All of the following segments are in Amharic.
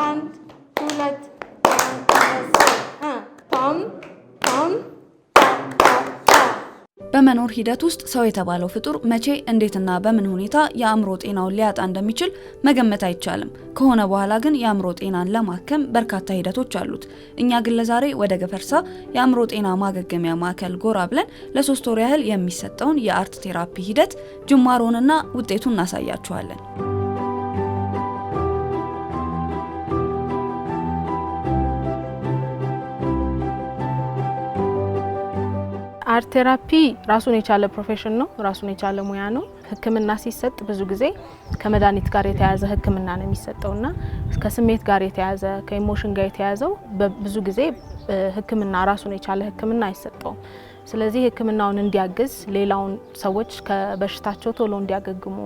አንድ ሁለት ፓም ፓም በመኖር ሂደት ውስጥ ሰው የተባለው ፍጡር መቼ እንዴትና በምን ሁኔታ የአእምሮ ጤናውን ሊያጣ እንደሚችል መገመት አይቻልም። ከሆነ በኋላ ግን የአእምሮ ጤናን ለማከም በርካታ ሂደቶች አሉት። እኛ ግን ለዛሬ ወደ ገፈርሳ የአእምሮ ጤና ማገገሚያ ማዕከል ጎራ ብለን ለ3 ወር ያህል የሚሰጠውን የአርት ቴራፒ ሂደት ጅማሮንና ውጤቱን እናሳያችኋለን። አርት ቴራፒ ራሱን የቻለ ፕሮፌሽን ነው፣ ራሱን የቻለ ሙያ ነው። ህክምና ሲሰጥ ብዙ ጊዜ ከመድኃኒት ጋር የተያያዘ ህክምና ነው የሚሰጠውና ከስሜት ጋር የተያያዘ ከኢሞሽን ጋር የተያያዘው ብዙ ጊዜ ህክምና ራሱን የቻለ ህክምና አይሰጠውም። ስለዚህ ህክምናውን እንዲያግዝ ሌላውን ሰዎች ከበሽታቸው ቶሎ እንዲያገግሙ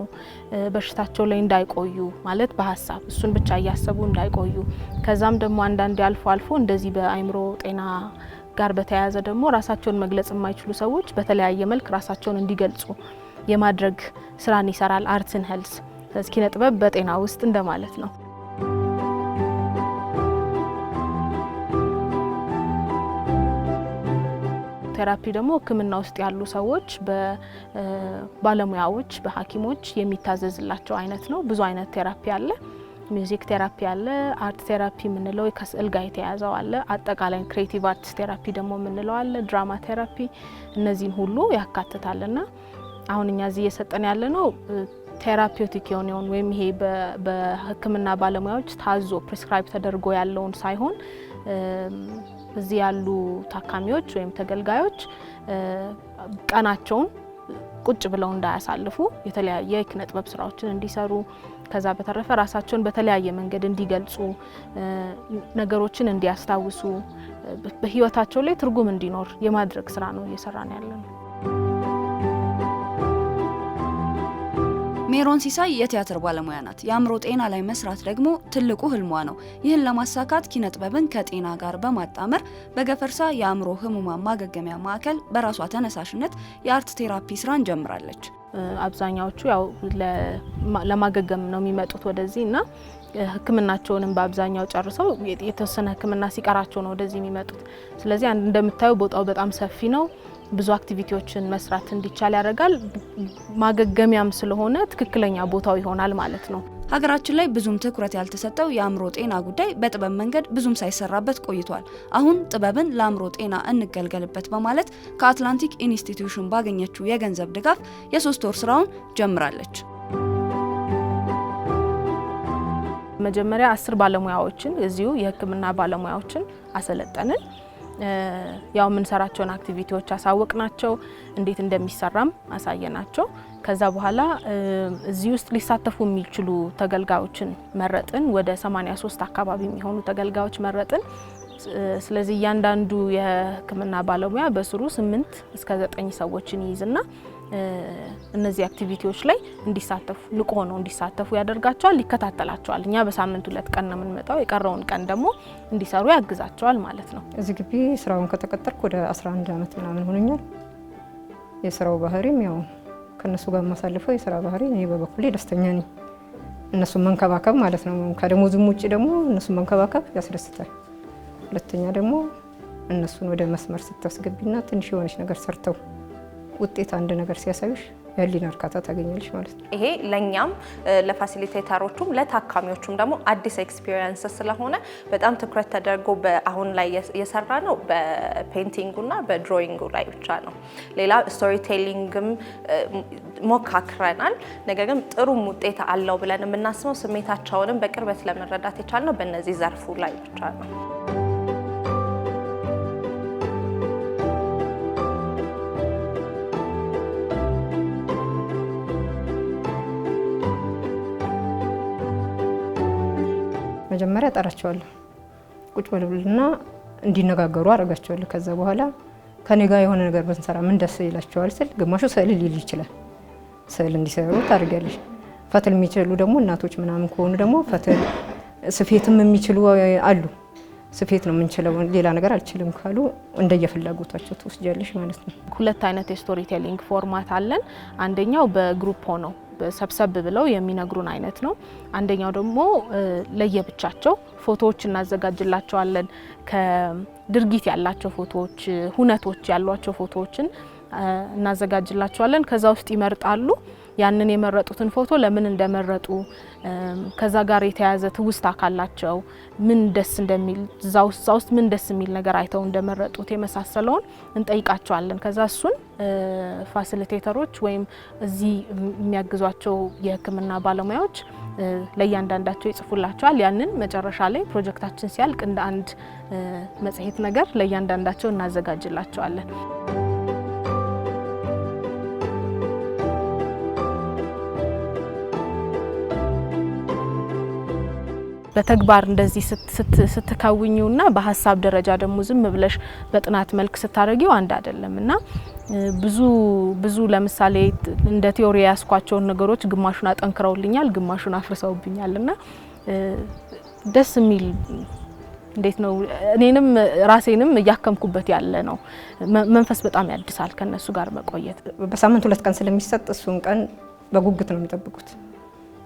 በሽታቸው ላይ እንዳይቆዩ ማለት በሐሳብ እሱን ብቻ እያሰቡ እንዳይቆዩ ከዛም ደግሞ አንዳንዴ አልፎ እንደዚህ በአእምሮ ጤና ጋር በተያያዘ ደግሞ ራሳቸውን መግለጽ የማይችሉ ሰዎች በተለያየ መልክ ራሳቸውን እንዲገልጹ የማድረግ ስራን ይሰራል። አርትን ሄልስ ኪነ ጥበብ በጤና ውስጥ እንደማለት ነው። ቴራፒ ደግሞ ህክምና ውስጥ ያሉ ሰዎች በባለሙያዎች በሐኪሞች የሚታዘዝላቸው አይነት ነው። ብዙ አይነት ቴራፒ አለ። ሚውዚክ ቴራፒ አለ፣ አርት ቴራፒ የምንለው ከስዕል ጋር የተያያዘው አለ፣ አጠቃላይ ክሬቲቭ አርት ቴራፒ ደግሞ የምንለው አለ፣ ድራማ ቴራፒ እነዚህን ሁሉ ያካትታልና አሁን እኛ እዚህ እየሰጠን ያለ ነው ቴራፒውቲክ የሆነውን ወይም ይሄ በህክምና ባለሙያዎች ታዞ ፕሪስክራይብ ተደርጎ ያለውን ሳይሆን እዚህ ያሉ ታካሚዎች ወይም ተገልጋዮች ቀናቸውን ቁጭ ብለው እንዳያሳልፉ የተለያየ የኪነ ጥበብ ስራዎችን እንዲሰሩ ከዛ በተረፈ ራሳቸውን በተለያየ መንገድ እንዲገልጹ ነገሮችን እንዲያስታውሱ በህይወታቸው ላይ ትርጉም እንዲኖር የማድረግ ስራ ነው እየሰራን ያለነው። ሜሮን ሲሳይ የቲያትር ባለሙያ ናት። የአእምሮ ጤና ላይ መስራት ደግሞ ትልቁ ህልሟ ነው። ይህን ለማሳካት ኪነ ጥበብን ከጤና ጋር በማጣመር በገፈርሳ የአእምሮ ህሙማን ማገገሚያ ማዕከል በራሷ ተነሳሽነት የአርት ቴራፒ ስራን ጀምራለች። አብዛኛዎቹ ያው ለማገገም ነው የሚመጡት ወደዚህ እና ህክምናቸውንም በአብዛኛው ጨርሰው የተወሰነ ህክምና ሲቀራቸው ነው ወደዚህ የሚመጡት። ስለዚህ እንደምታዩ ቦታው በጣም ሰፊ ነው። ብዙ አክቲቪቲዎችን መስራት እንዲቻል ያደርጋል። ማገገሚያም ስለሆነ ትክክለኛ ቦታው ይሆናል ማለት ነው። ሀገራችን ላይ ብዙም ትኩረት ያልተሰጠው የአእምሮ ጤና ጉዳይ በጥበብ መንገድ ብዙም ሳይሰራበት ቆይቷል። አሁን ጥበብን ለአእምሮ ጤና እንገልገልበት በማለት ከአትላንቲክ ኢንስቲትዩሽን ባገኘችው የገንዘብ ድጋፍ የ3 ወር ስራውን ጀምራለች። መጀመሪያ 10 ባለሙያዎችን እዚሁ የህክምና ባለሙያዎችን አሰለጠንን። ያው የምንሰራቸውን አክቲቪቲዎች አሳወቅናቸው፣ እንዴት እንደሚሰራም አሳየናቸው። ከዛ በኋላ እዚህ ውስጥ ሊሳተፉ የሚችሉ ተገልጋዮችን መረጥን። ወደ 83 አካባቢ የሚሆኑ ተገልጋዮች መረጥን። ስለዚህ እያንዳንዱ የህክምና ባለሙያ በስሩ 8 እስከ 9 ሰዎችን ይይዝና እነዚህ አክቲቪቲዎች ላይ እንዲሳተፉ ንቁ ሆነው እንዲሳተፉ ያደርጋቸዋል፣ ይከታተላቸዋል። እኛ በሳምንት 2 ቀን ነው የምንመጣው፣ የቀረውን ቀን ደግሞ እንዲሰሩ ያግዛቸዋል ማለት ነው። እዚህ ግቢ ስራውን ከተቀጠርኩ ወደ 11 ዓመት ምናምን ሆነኛል። የስራው ባህሪም ያው ከነሱ ጋር ማሳልፈው የስራ ባህሪ እኔ በበኩሌ ደስተኛ ነኝ። እነሱን መንከባከብ ማለት ነው። ከደሞዝም ውጪ ደግሞ እነሱን መንከባከብ ያስደስታል። ሁለተኛ ደግሞ እነሱን ወደ መስመር ስታስገቢና ትንሽ የሆነች ነገር ሰርተው ውጤት አንድ ነገር ሲያሳዩሽ የህሊና እርካታ ታገኛለሽ ማለት ነው። ይሄ ለኛም ለፋሲሊቴተሮቹም ለታካሚዎቹም ደግሞ አዲስ ኤክስፒሪየንስ ስለሆነ በጣም ትኩረት ተደርጎ አሁን ላይ የሰራ ነው በፔንቲንጉና በድሮይንጉ ላይ ብቻ ነው። ሌላ ስቶሪ ቴሊንግም ሞካክረናል። ነገር ግን ጥሩም ውጤት አለው ብለን የምናስበው ስሜታቸውንም በቅርበት ለመረዳት የቻልነው በእነዚህ ዘርፉ ላይ ብቻ ነው። መጀመሪያ ጠራቸዋለሁ፣ ቁጭ ብለውልና እንዲነጋገሩ አደርጋቸዋለሁ። ከዛ በኋላ ከኔ ጋር የሆነ ነገር ብንሰራ ምን ደስ ይላቸዋል ስል ግማሹ ስዕል ሊል ይችላል። ስዕል እንዲሰሩ ታደርጋለሽ። ፈትል የሚችሉ ደግሞ እናቶች ምናምን ከሆኑ ደግሞ ፈትል፣ ስፌትም የሚችሉ አሉ። ስፌት ነው የምንችለው ሌላ ነገር አልችልም ካሉ እንደየፍላጎታቸው ትወስጃለሽ ማለት ነው። 2 አይነት የስቶሪ ቴሊንግ ፎርማት አለን። አንደኛው በግሩፕ ሆነው ሰብሰብ ብለው የሚነግሩን አይነት ነው። አንደኛው ደግሞ ለየብቻቸው ፎቶዎች እናዘጋጅላቸዋለን። ከድርጊት ያላቸው ፎቶዎች፣ ሁነቶች ያሏቸው ፎቶዎችን እናዘጋጅላቸዋለን። ከዛ ውስጥ ይመርጣሉ። ያንን የመረጡትን ፎቶ ለምን እንደመረጡ ከዛ ጋር የተያያዘ ትውስታ ካላቸው ምን ደስ እንደሚል እዛ ውስጥ ምን ደስ የሚል ነገር አይተው እንደመረጡት የመሳሰለውን እንጠይቃቸዋለን። ከዛ እሱን ፋሲሊቴተሮች ወይም እዚህ የሚያግዟቸው የሕክምና ባለሙያዎች ለእያንዳንዳቸው ይጽፉላቸዋል። ያንን መጨረሻ ላይ ፕሮጀክታችን ሲያልቅ እንደ አንድ መጽሔት ነገር ለእያንዳንዳቸው እናዘጋጅላቸዋለን። በተግባር እንደዚህ ስትካውኙና በሀሳብ ደረጃ ደግሞ ዝም ብለሽ በጥናት መልክ ስታደርጊው አንድ አይደለምና ብዙ ለምሳሌ እንደ ቲዮሪ ያስኳቸውን ነገሮች ግማሹን አጠንክረውልኛል፣ ግማሹን አፍርሰውብኛልና ደስ የሚል እንዴት ነው እኔንም ራሴንም እያከምኩበት ያለ ነው። መንፈስ በጣም ያድሳል ከነሱ ጋር መቆየት። በሳምንት 2 ቀን ስለሚሰጥ እሱን ቀን በጉጉት ነው የሚጠብቁት።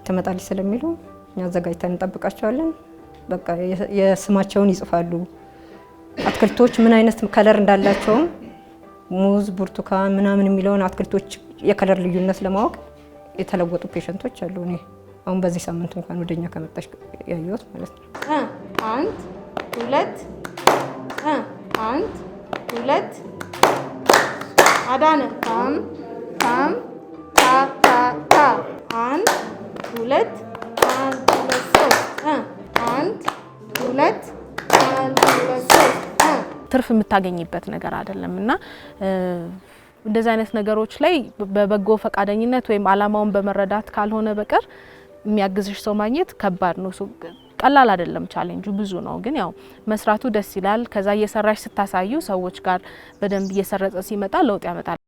ትመጣለች ስለሚሉ እኛ አዘጋጅተን እንጠብቃቸዋለን። በቃ የስማቸውን ይጽፋሉ። አትክልቶች ምን አይነት ከለር እንዳላቸው ሙዝ፣ ብርቱካን ምናምን የሚለውን አትክልቶች የከለር ልዩነት ለማወቅ የተለወጡ ፔሸንቶች አሉ። እኔ አሁን በዚህ ሳምንት እንኳን ወደኛ ከመጣሽ ያየሁት ማለት ነው። 1 2 1 2 አዳነ ታም ታም ታ ታ ታ 1 2 1 2 3 ትርፍ የምታገኝበት ነገር አይደለምና እንደዚህ አይነት ነገሮች ላይ በበጎ ፈቃደኝነት ወይም አላማውን በመረዳት ካልሆነ በቀር የሚያግዝሽ ሰው ማግኘት ከባድ ነው። ቀላል አይደለም። ቻሌንጁ ብዙ ነው። ግን ያው መስራቱ ደስ ይላል። ከዛ እየሰራሽ ስታሳዩ ሰዎች ጋር በደንብ እየሰረጸ ሲመጣ ለውጥ ያመጣል።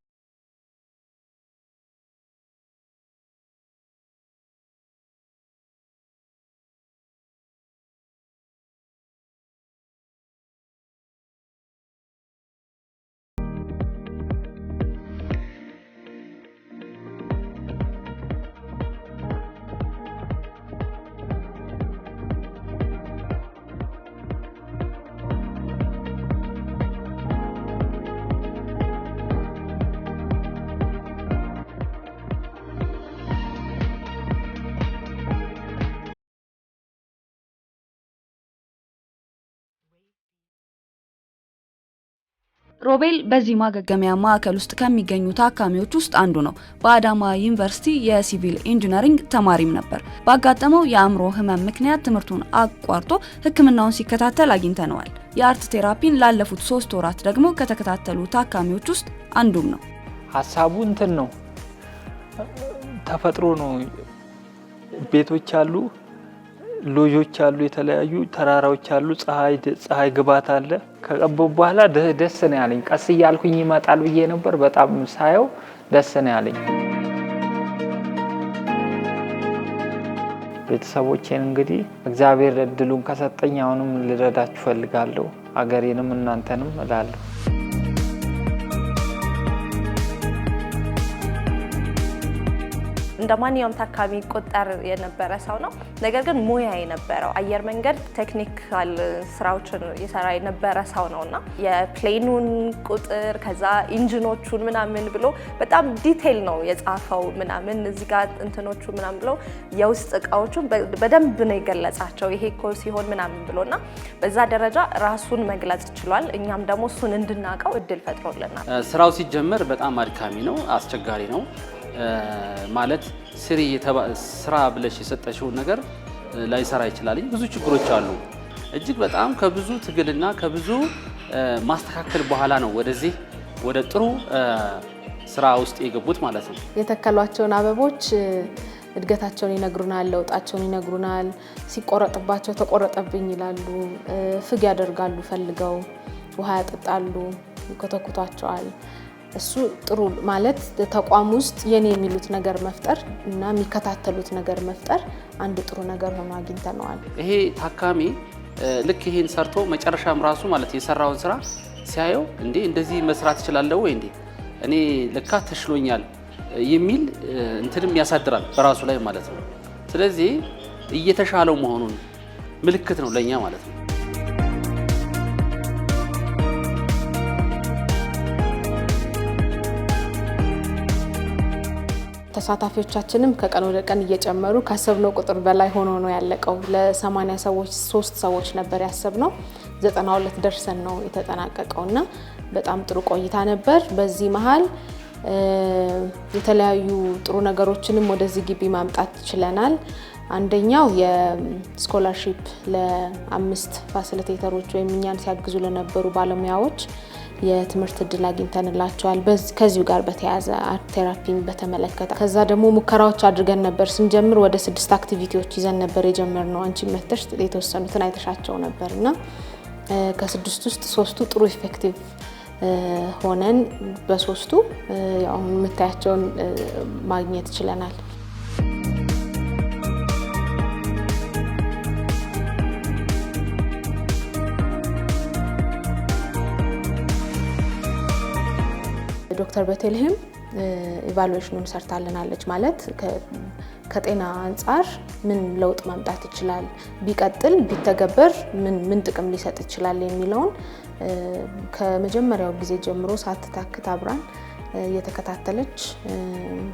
ሮቤል በዚህ ማገገሚያ ማዕከል ውስጥ ከሚገኙ ታካሚዎች ውስጥ አንዱ ነው። በአዳማ ዩኒቨርሲቲ የሲቪል ኢንጂነሪንግ ተማሪም ነበር። ባጋጠመው የአእምሮ ህመም ምክንያት ትምህርቱን አቋርጦ ሕክምናውን ሲከታተል አግኝተነዋል። የአርት ቴራፒን ላለፉት 3 ወራት ደግሞ ከተከታተሉ ታካሚዎች ውስጥ አንዱም ነው። ሀሳቡ እንትን ነው፣ ተፈጥሮ ነው። ቤቶች አሉ፣ ሎጆች አሉ፣ የተለያዩ ተራራዎች አሉ፣ ፀሐይ ግባት አለ። ከቀበው በኋላ ደስ ነው ያለኝ። ቀስ እያልኩኝ ይመጣል ብዬ ነበር። በጣም ሳየው ደስ ነው ያለኝ። ቤተሰቦቼን እንግዲህ እግዚአብሔር እድሉን ከሰጠኝ አሁንም ልረዳችሁ ፈልጋለሁ። ሀገሬንም እናንተንም እላለሁ። እንደ ማንኛውም ታካሚ ቆጠር የነበረ ሰው ነው። ነገር ግን ሙያ የነበረው አየር መንገድ ቴክኒካል ስራዎችን ይሰራ የነበረ ሰው ነውና የፕሌኑን ቁጥር ከዛ ኢንጂኖቹን ምናምን ብሎ በጣም ዲቴይል ነው የጻፈው። ምናምን እዚህ ጋር እንትኖቹ ምናምን ብሎ የውስጥ እቃዎቹን በደንብ ነው የገለጻቸው። ይሄ እኮ ሲሆን ምናምን ብሎና በዛ ደረጃ ራሱን መግለጽ ችሏል። እኛም ደግሞ እሱን እንድናውቀው እድል ፈጥሮልናል። ስራው ሲጀመር በጣም አድካሚ ነው፣ አስቸጋሪ ነው። ማለት ስራ ብለሽ የሰጠሽውን ነገር ላይሰራ ይችላል። ብዙ ችግሮች አሉ። እጅግ በጣም ከብዙ ትግልና ከብዙ ማስተካከል በኋላ ነው ወደዚህ ወደ ጥሩ ስራ ውስጥ የገቡት ማለት ነው። የተከሏቸውን አበቦች እድገታቸውን ይነግሩናል፣ ለውጣቸውን ይነግሩናል። ሲቆረጥባቸው ተቆረጠብኝ ይላሉ። ፍግ ያደርጋሉ፣ ፈልገው ውሃ ያጠጣሉ፣ ይኮተኩቷቸዋል። እሱ ጥሩ ማለት ተቋም ውስጥ የኔ የሚሉት ነገር መፍጠር እና የሚከታተሉት ነገር መፍጠር አንድ ጥሩ ነገር ሆኖ አግኝተነዋል። ይሄ ታካሚ ልክ ይሄን ሰርቶ መጨረሻም ራሱ ማለት የሰራውን ስራ ሲያየው እንዴ እንደዚህ መስራት እችላለሁ ወይ እንዴ እኔ ለካ ተሽሎኛል የሚል እንትንም ያሳድራል በራሱ ላይ ማለት ነው። ስለዚህ እየተሻለው መሆኑን ምልክት ነው ለኛ ማለት ነው። ተሳታፊዎቻችንም ከቀን ወደ ቀን እየጨመሩ ካሰብነው ቁጥር በላይ ሆኖ ነው ያለቀው። ለ80 ሰዎች 3 ሰዎች ነበር ያሰብነው 92 ደርሰን ነው የተጠናቀቀውና በጣም ጥሩ ቆይታ ነበር። በዚህ መሃል የተለያዩ ጥሩ ነገሮችንም ወደዚህ ግቢ ማምጣት ችለናል። አንደኛው የስኮላርሺፕ ለ5 ፋሲሊቴተሮች ወይም እኛን ሲያግዙ ለነበሩ ባለሙያዎች የትምህርት እድል አግኝተንላቸዋል። ከዚሁ ጋር በተያያዘ አርት ቴራፒን በተመለከተ ከዛ ደግሞ ሙከራዎች አድርገን ነበር። ስንጀምር ወደ 6 አክቲቪቲዎች ይዘን ነበር የጀመርነው። አንቺ መተሽ የተወሰኑትን አይተሻቸው ነበርና ከ6 ውስጥ 3ቱ ጥሩ ኢፌክቲቭ ሆነን በ3ቱ ያው የምታያቸውን ማግኘት ችለናል። ዶክተር ቤተልሔም ኢቫሉዌሽኑን ሰርታልናለች። ማለት ከጤና አንጻር ምን ለውጥ ማምጣት ይችላል፣ ቢቀጥል ቢተገበር ምን ጥቅም ሊሰጥ ይችላል የሚለውን ከመጀመሪያው ጊዜ ጀምሮ ሳትታክት አብራን እየተከታተለች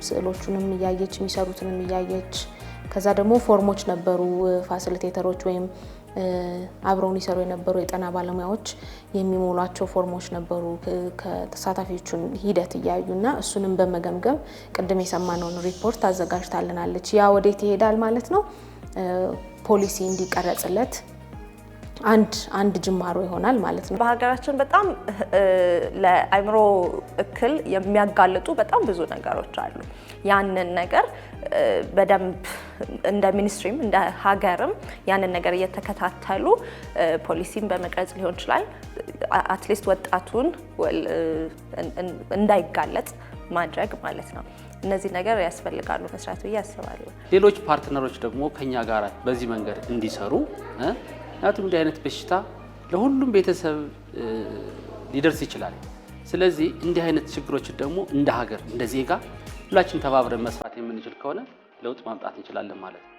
ስዕሎቹንም እያየች የሚሰሩትንም እያየች ከዛ ደግሞ ፎርሞች ነበሩ ፋሲሊቴተሮች ወይም አብረውን ይሰሩ የነበሩ የጤና ባለሙያዎች የሚሞሏቸው ፎርሞች ነበሩ ከተሳታፊዎቹን ሂደት እያዩና እሱንም በመገምገም ቅድም የሰማነውን ሪፖርት አዘጋጅታልናለች። ያ ወዴት ይሄዳል ማለት ነው? ፖሊሲ እንዲቀረጽለት አንድ ጅማሮ ይሆናል ማለት ነው። በሀገራችን በጣም ለአእምሮ እክል የሚያጋልጡ በጣም ብዙ ነገሮች አሉ። ያንን ነገር በደንብ እንደ ሚኒስትሪም እንደ ሀገርም ያንን ነገር እየተከታተሉ ፖሊሲን በመቅረጽ ሊሆን ይችላል አትሊስት ወጣቱን እንዳይጋለጥ ማድረግ ማለት ነው። እነዚህ ነገር ያስፈልጋሉ መስራት ብዬ አስባለሁ። ሌሎች ፓርትነሮች ደግሞ ከኛ ጋር በዚህ መንገድ እንዲሰሩ ምክንያቱም እንዲህ አይነት በሽታ ለሁሉም ቤተሰብ ሊደርስ ይችላል። ስለዚህ እንዲህ አይነት ችግሮችን ደግሞ እንደ ሀገር እንደ ዜጋ ሁላችን ተባብረን መስራት የምንችል ከሆነ ለውጥ ማምጣት እንችላለን ማለት ነው።